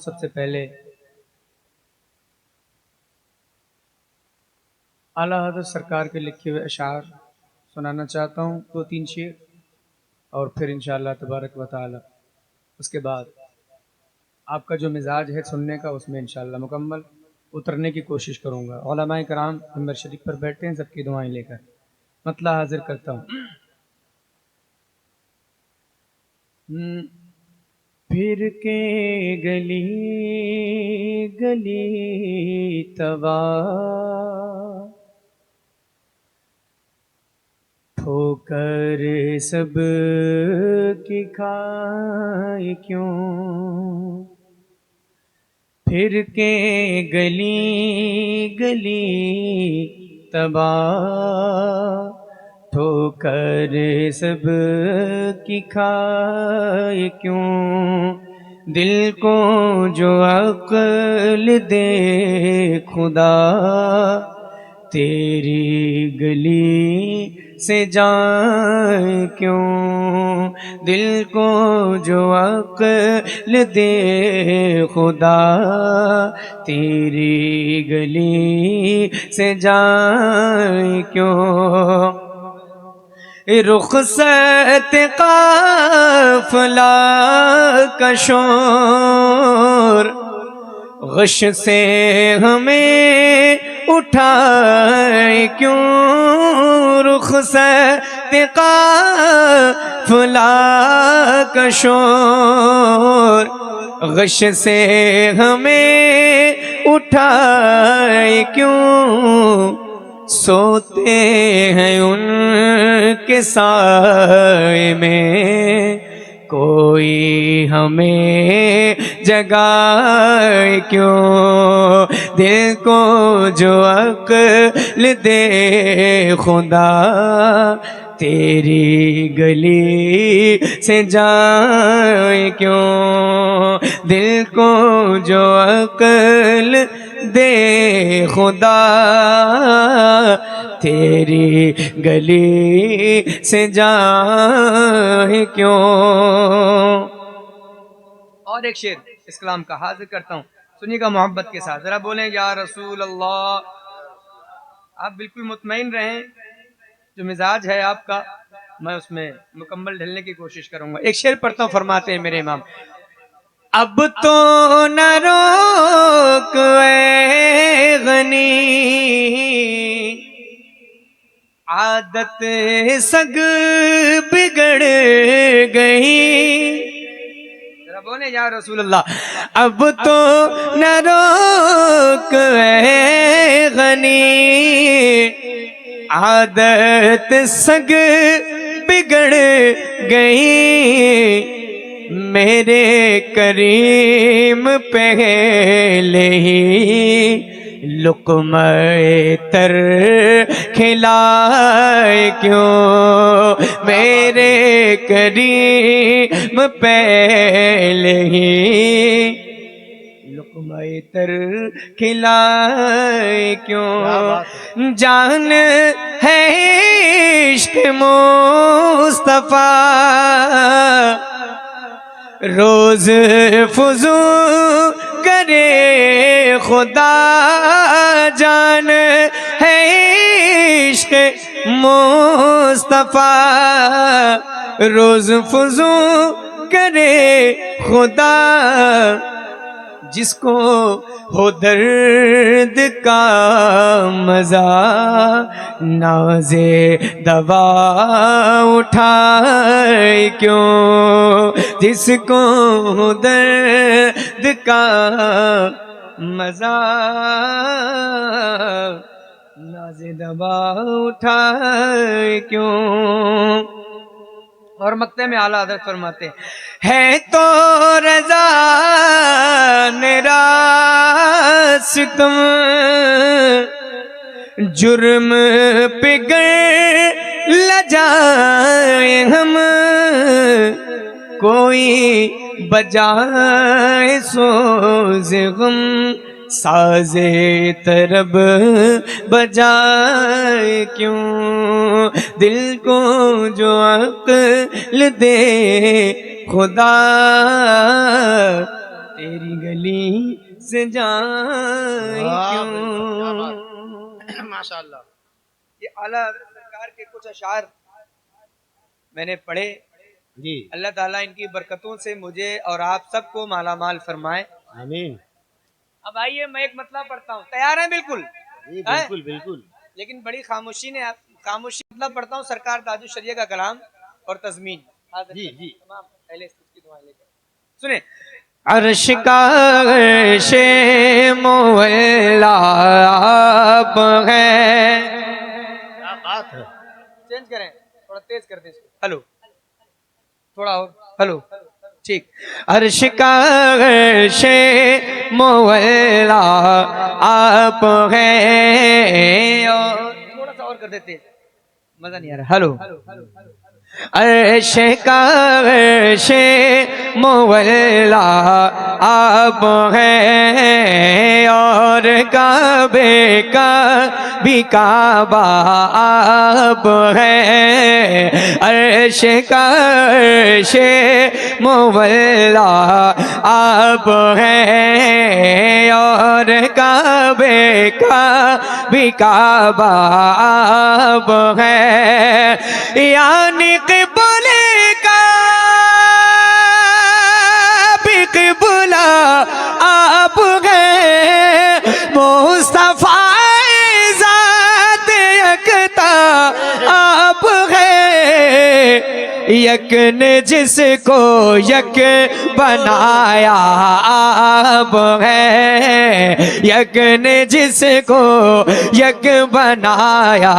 सबसे पहले आला हज़रत सरकार के लिखे हुए अशार सुनाना चाहता हूँ, दो तीन शेर, और फिर इंशाअल्लाह तबारक व तआला उसके बाद आपका जो मिजाज है सुनने का उसमें इंशाअल्लाह मुकम्मल उतरने की कोशिश करूँगा। उलमाए कराम मिंबर शरीफ पर बैठे हैं, सबकी दुआएं लेकर मतला हाजिर करता हूँ। फिर के गली गली तवा ठोकर सब की खाए क्यों, फिर के गली गली तबा ठोकर सब की खाए क्यों, दिल को जो अक्ल दे खुदा तेरी गली से जाए क्यों, दिल को जो अक्ल दे खुदा तेरी गली से जाए क्यों, रुखसत काफिला का शोर गश से हमें उठाए क्यों, रुखसत काफिला का शोर गश से हमें उठाए क्यों, सोते हैं उनके साए में कोई हमें जगाए क्यों, दिल को जो अक्ल दे खुदा तेरी गली से जाए क्यों, दिल को जो अक्ल दे खुदा तेरी गली से जाए क्यों। और एक शेर इस कलाम का हाजिर करता हूँ, सुनिएगा मोहब्बत के साथ, जरा बोलें या रसूल अल्लाह। आप बिल्कुल मुतमईन रहें, जो मिजाज है आपका मैं उसमें मुकम्मल ढलने की कोशिश करूंगा। एक शेर पढ़ता हूँ, फरमाते हैं मेरे इमाम, अब तो न रोक ए गनी आदत सग बिगड़ गई, जरा बोले या रसूल अल्लाह। अब तो न रोक ए गनी आदत सग बिगड़ गई, मेरे करीम पहले ही लुक़्मे तर खिलाए क्यों, मेरे करीम पहले ही लुक़्मे तर खिलाए क्यों, जान है इश्क़ मुस्तफ़ा रोज फुजू करे खुदा, जान है इश्क़ मुस्तफ़ा रोज फुजू करे खुदा, जिसको हो दर्द का मजा नाज़े दवा उठाए क्यों, जिसको हो दर्द का मजा नाज़े दवा उठाए क्यों। और मक्ते में आला हज़रत फरमाते है तो रज़ा मेरा सितम जुर्म पे गर लजाए हम, कोई बजाए सोज़े गम साज़े तरब बजाए क्यों, दिल को जो अक्ल दे खुदा तेरी गली से जाए क्यों। माशाल्लाह। ये आला हज़रत सरकार के कुछ अशार मैंने पढ़े। जी अल्लाह ताला इनकी बरकतों से मुझे और आप सबको मालामाल फरमाए, आमीन। अब आइए मैं एक मतलब पढ़ता हूँ, तैयार हैं बिल्कुल? जी है? बिल्कुल बिल्कुल। लेकिन बड़ी खामोशी ने खामोशी मतलब पढ़ता हूँ सरकार ताजुश शरिया का कलाम और तज़मीन। जी जी तमाम पहले इसकी दुआएं लेकर सुने। अर्श का अर्शे मोला आप है। क्या बात है। चेंज करें, थोड़ा तेज कर दें इसको। हेलो, थोड़ा और, हेलो, ठीक। अर्श का अर्शे मोला आप हैं, और थोड़ा सा और कर देते, मजा नहीं आ रहा। हेलो, अर्श का अर्शे मोला आप हैं, और काबे का भी काबा आप हैं। अर्श का अर्शे मोला आप हैं, और काबे का भी काबा आप हैं। यानी क़िबले का भी क़िबला आप हैं। मुस्तफ़ा ज़ात यकता आप हैं। यक ने जिसको यक बनाया आप हैं। यक ने जिसको यक बनाया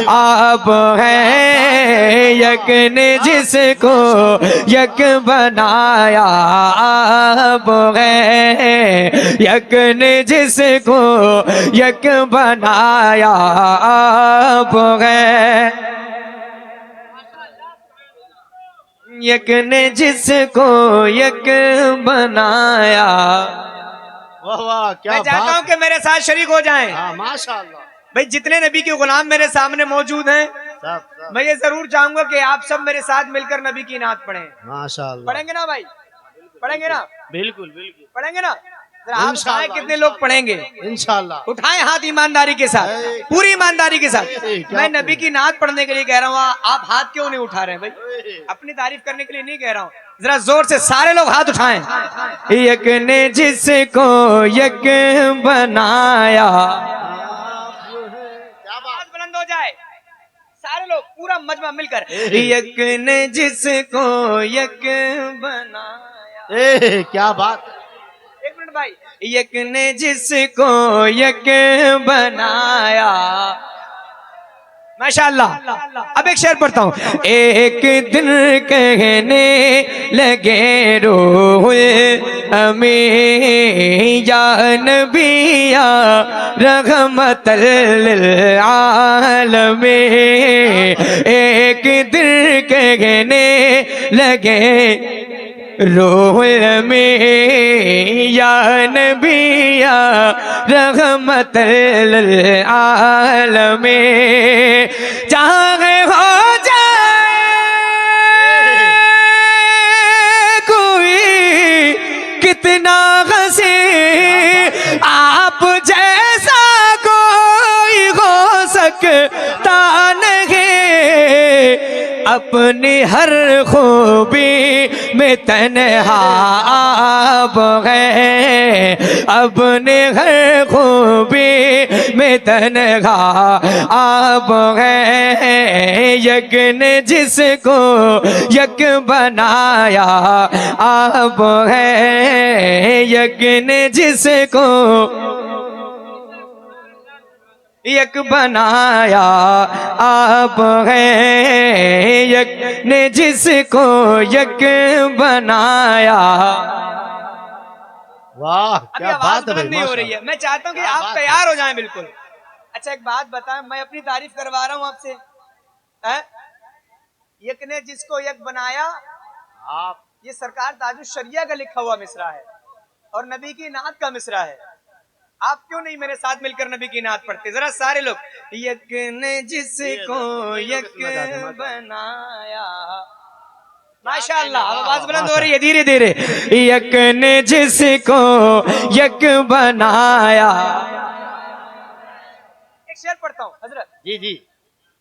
आप हैं। यक ने जिसको यक बनाया आप हैं। यक ने जिसको यक बनाया आप हैं। यक ने जिसको यक बनाया। वाह वाह क्या मैं चाहता हूं कि मेरे साथ शरीक हो जाएं। हाँ माशाल्लाह। भाई जितने नबी के गुलाम मेरे सामने मौजूद हैं, सब मैं ये जरूर चाहूंगा कि आप सब मेरे साथ मिलकर नबी की नात पढ़ें। माशाल्लाह। पढ़ेंगे ना भाई? पढ़ेंगे ना? बिल्कुल बिल्कुल पढ़ेंगे ना? जरा आप इंशाअल्लाह, उठाएं, कितने लोग पढ़ेंगे? इंशाल्लाह। उठाएं हाथ ईमानदारी के साथ, पूरी ईमानदारी के साथ। क्या मैं नबी की नात पढ़ने के लिए कह रहा हूँ, आप हाथ क्यों नहीं उठा रहे हैं भाई? अपनी तारीफ करने के लिए नहीं कह रहा हूँ, जरा जोर से सारे लोग हाथ उठाएं। यक ने जिसको यक बनाया। क्या बात। आवाज बुलंद हो जाए, सारे लोग पूरा मजमा मिलकर। यक ने जिसको यक बनाया। क्या बात। एक मिनट भाई। यक ने जिसको यक बनाया। माशाअल्लाह। अब एक शेर पढ़ता हूँ। एक दिन कहने लगे रूहुल अमीन या नबिया रहमतल लिल आलमीन। एक दिन कहने लगे रूहुल अमीन या नबिया रहमतल लिल आलमीन। चाहे हो जाए कोई कितना हंसी, आप जैसा कोई हो सकता नहीं। अपनी हर खूबी में तन्हा आप हैं। अपने हर खूबी में तन्हा आप हैं। यक ने जिसको यक बनाया आप हैं। यक ने जिसको यक बनाया आप हैं। यक ने जिसको यक बनाया। वाह अभी क्या आवाज बात है बुलंद नहीं हो रही है, मैं चाहता हूँ कि आप तैयार हो जाएं बिल्कुल। अच्छा एक बात बताएं, मैं अपनी तारीफ करवा रहा हूँ आपसे। यक ने जिसको यक बनाया, आप ये सरकार ताजुश शरिया का लिखा हुआ मिसरा है और नबी की नात का मिसरा है। आप क्यों नहीं मेरे साथ मिलकर नबी की नात पढ़ते? जरा सारे लोग। यक ने जिसको यक बनाया। माशाअल्लाह, आवाज बुलंद हो रही है धीरे धीरे। यक ने जिसको यक बनाया। एक शेर पढ़ता हूँ हजरत, जी जी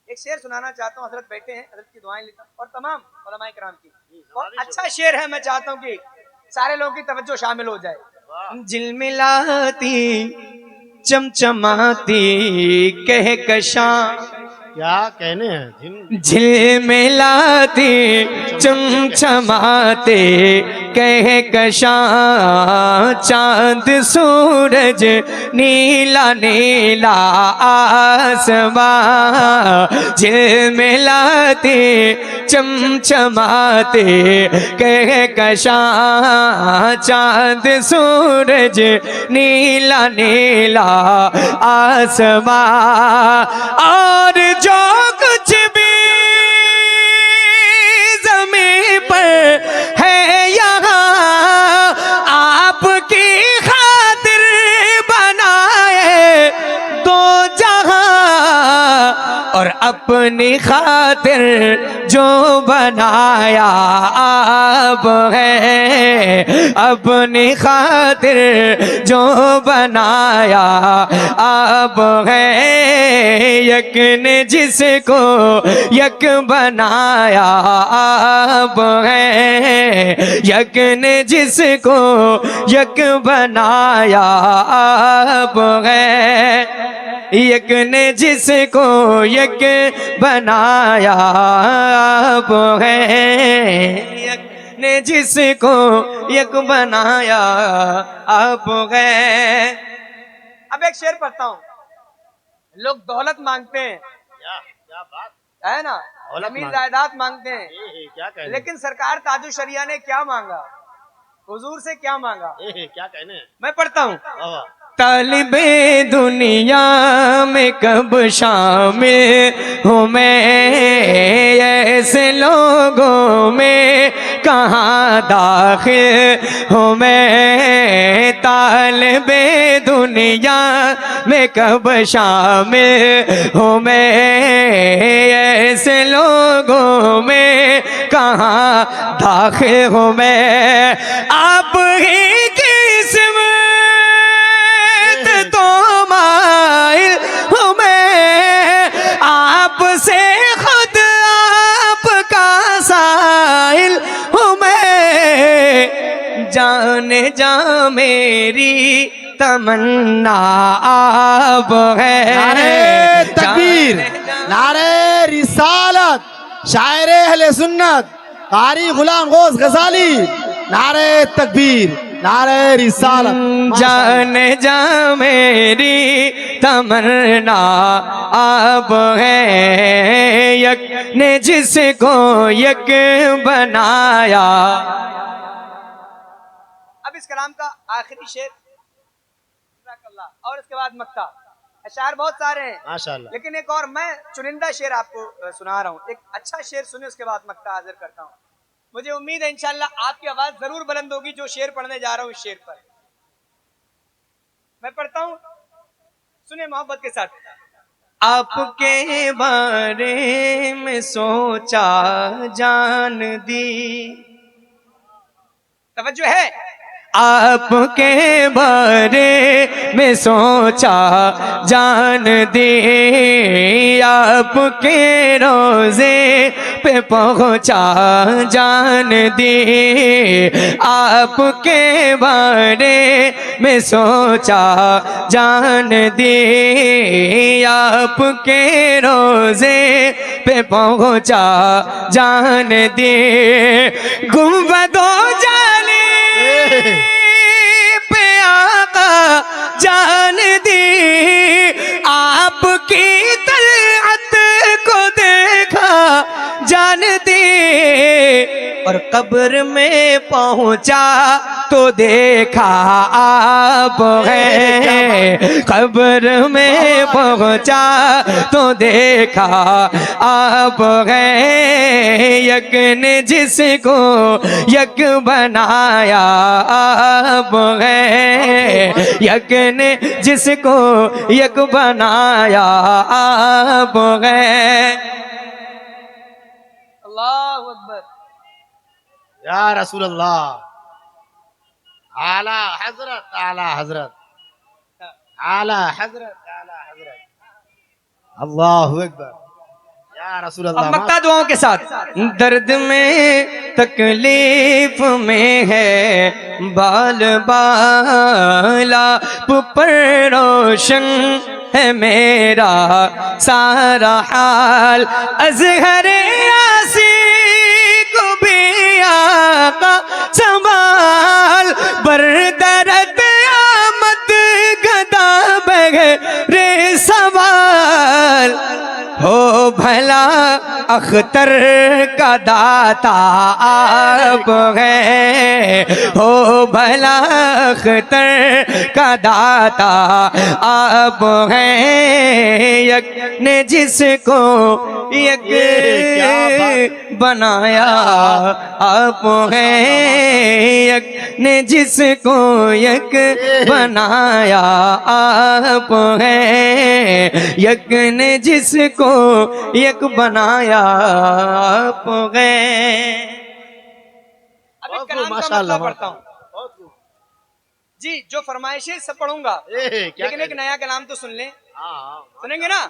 एक शेर सुनाना चाहता हूँ। हजरत बैठे हैं, हजरत की दुआएं लेता हूँ और तमाम उलमाए किराम की। और अच्छा शेर है, मैं चाहता हूँ कि सारे लोगों की तवज्जो शामिल हो जाए। झिलमिलाती चमचमाती कहकशां, क्या कहने हैं झिलमिलाती चमचमाते कहकशां, चांद सूरज नीला नीला आसमां, झिलमिलाते चमचमाते कहकशां, चांद सूरज नीला नीला आसमां। और जो कुछ भी ज़मीं पर है यहाँ, आपकी खातिर बनाए दो जहां। और अपनी खातिर जो बनाया आप है, अपनी खातिर जो बनाया आप है। यक ने जिसको यक बनाया आप है, यक ने जिसको यक बनाया आप है। यक ने जिसको यक बनाया आप है, यक ने जिसको यक बनाया आप है। अब एक शेर पढ़ता हूँ। लोग दौलत मांगते हैं, क्या बात है ना, जमीन जायदाद मांगते हैं, क्या कहने, लेकिन सरकार ताजु शरिया ने क्या मांगा, हुजूर से क्या मांगा? क्या कहने। मैं पढ़ता हूँ। वाह तालिबे दुनिया में कब शामिल हूँ मैं, ऐसे लोगों में कहाँ दाखिल हूँ मैं। तालिबे दुनिया में कब शामिल हूँ मैं, ऐसे लोगों में कहाँ दाखिल हूँ मैं। आप ही किस्म तो माइल हूँ मैं, आपसे खुद आपका साइल हूँ मैं। जाने जा मेरी तमन्ना आप है। नारे तकबीर, नारे रिसालत, शायर अहले सुन्नत कारी गुलाम गौस गजाली, नारे तकबीर, नारे रिसालत। जाने जा मेरी तमन्ना आप है, यक ने जिसको यक बनाया। अब इस कलाम का आखिरी शेर और इसके बाद मक्ता। अशार बहुत सारे हैं माशाल्लाह, लेकिन एक और मैं चुनिंदा शेर आपको सुना रहा हूँ। एक अच्छा शेर सुने, उसके बाद मक्ता हाजिर करता हूँ। मुझे उम्मीद है इंशाल्लाह आपकी आवाज जरूर बुलंद होगी जो शेर पढ़ने जा रहा हूँ। इस शेर पर मैं पढ़ता हूँ, सुने मोहब्बत के साथ। आपके बारे में सोचा जान दी, तवज्जो है। आपके बारे में सोचा जान दी, आपके रोजे पे पहुंचा जान दी। आपके बारे में सोचा जान दी, आपके रोजे पे पहुंचा जान दी। गुंबदों जाने पे आका जान दी, आपकी तलअत को देखा जान दी। और कब्र में पहुंचा तो देखा आप है, कब्र में पहुंचा तो देखा आप है। यक ने जिसको यक बनाया आप है, यक ने जिसको यक बनाया आप है। अल्लाहु अकबर। या रसूल अल्लाह, आला हजरत, आला हजरत, आला हजरत, आला हजरत, अल्लाहु अकबर, या रसूल अब अल्लाह। मक्ता दुआओं के साथ। दर्द में तकलीफ में है बाल बाला, पर रोशन है मेरा सारा हाल। अजहर यासी को भी आका संभाल, बरदरद आमद गदा बगैरे सवाल। हो भला अख्तर का दाता आप है, हो भला अख्तर का दाता आप हैं। यक ने जिसको यक बनाया आप हैं, यक ने जिसको यक बनाया आप हैं, यक ने जिसको यक बनाया आप हैं। अब एक कलाम का माशाअल्लाह, मतलब पढ़ता हूँ जी, जो फरमाइशें सब पढ़ूंगा, क्या लेकिन एक नया कलाम तो सुन लें। हाँ, सुनेंगे ना?